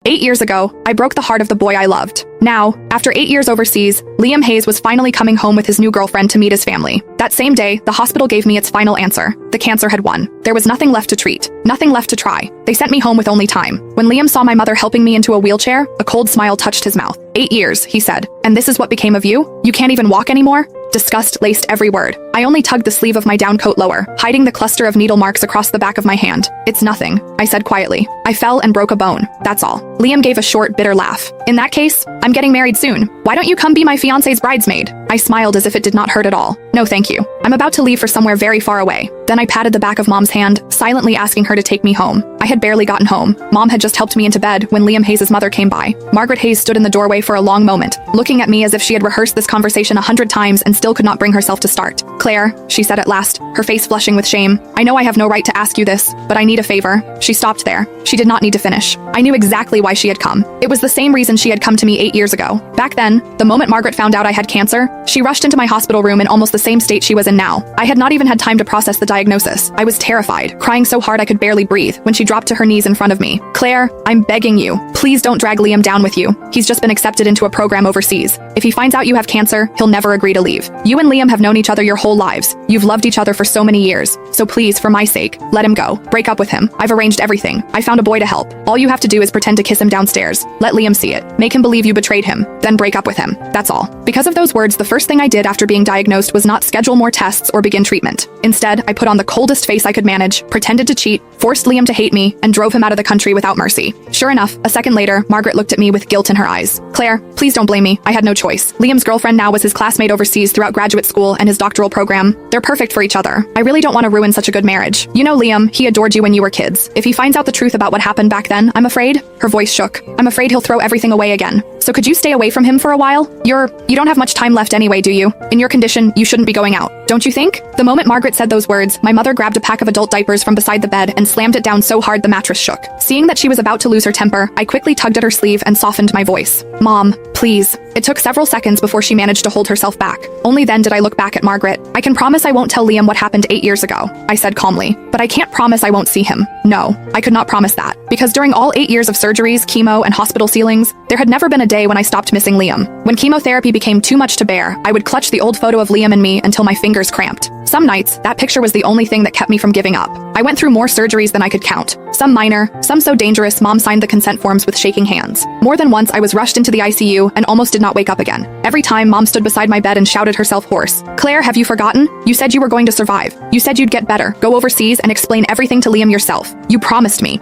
8 years ago, I broke the heart of the boy I loved. Now, after 8 years overseas, Liam Hayes was finally coming home with his new girlfriend to meet his family. That same day, the hospital gave me its final answer. The cancer had won. There was nothing left to treat, nothing left to try. They sent me home with only time. When Liam saw my mother helping me into a wheelchair, a cold smile touched his mouth. 8 years, he said. And this is what became of you? You can't even walk anymore? Disgust laced every word. I only tugged the sleeve of my down coat lower, hiding the cluster of needle marks across the back of my hand. It's nothing, I said quietly. I fell and broke a bone, that's all. Liam gave a short, bitter laugh. In that case, I'm getting married soon. Why don't you come be my fiancé's bridesmaid? I smiled as if it did not hurt at all. No thank you. I'm about to leave for somewhere very far away. Then I patted the back of Mom's hand, silently asking her to take me home. I had barely gotten home. Mom had just helped me into bed when Liam Hayes' mother came by. Margaret Hayes stood in the doorway for a long moment, looking at me as if she had rehearsed this conversation 100 times and still could not bring herself to start. Claire, she said at last, her face flushing with shame. I know I have no right to ask you this, but I need a favor. She stopped there. She did not need to finish. I knew exactly why she had come. It was the same reason she had come to me 8 years ago. Back then, the moment Margaret found out I had cancer, she rushed into my hospital room in almost the same state she was in now. I had not even had time to process the diagnosis. I was terrified, crying so hard I could barely breathe when she dropped to her knees in front of me. Claire, I'm begging you, please don't drag Liam down with you. He's just been accepted into a program overseas. If he finds out you have cancer, he'll never agree to leave. You and Liam have known each other your whole lives. You've loved each other for so many years. So please, for my sake, let him go. Break up with him. I've arranged everything. I found a boy to help. All you have to do is pretend to kiss him downstairs. Let Liam see it. Make him believe you betrayed him. Then break up with him. That's all. Because of those words, the first thing I did after being diagnosed was not schedule more tests or begin treatment. Instead, I put on the coldest face I could manage, pretended to cheat, forced Liam to hate me, and drove him out of the country without mercy. Sure enough, a second later, Margaret looked at me with guilt in her eyes. Claire, please don't blame me. I had no choice. Liam's girlfriend now was his classmate overseas throughout graduate school and his doctoral program. They're perfect for each other. I really don't want to ruin such a good marriage. You know Liam, he adored you when you were kids. If he finds out the truth about what happened back then, I'm afraid. Her voice shook. I'm afraid he'll throw everything away again. So could you stay away from him for a while? You don't have much time left anyway, do you? In your condition, you shouldn't be going out. Don't you think? The moment Margaret said those words, my mother grabbed a pack of adult diapers from beside the bed and slammed it down so hard the mattress shook. Seeing that she was about to lose her temper, I quickly tugged at her sleeve and softened my voice. Mom, please. It took several seconds before she managed to hold herself back. Only then did I look back at Margaret. I can promise I won't tell Liam what happened 8 years ago, I said calmly. But I can't promise I won't see him. No, I could not promise that. Because during all 8 years of surgeries, chemo, and hospital ceilings, there had never been a day when I stopped missing Liam. When chemotherapy became too much to bear, I would clutch the old photo of Liam and me until my fingers cramped. Some nights, that picture was the only thing that kept me from giving up. I went through more surgeries than I could count. Some minor, some so dangerous Mom signed the consent forms with shaking hands. More than once I was rushed into the ICU and almost did not wake up again. Every time Mom stood beside my bed and shouted herself hoarse. Claire, have you forgotten? You said you were going to survive. You said you'd get better, go overseas and explain everything to Liam yourself. You promised me.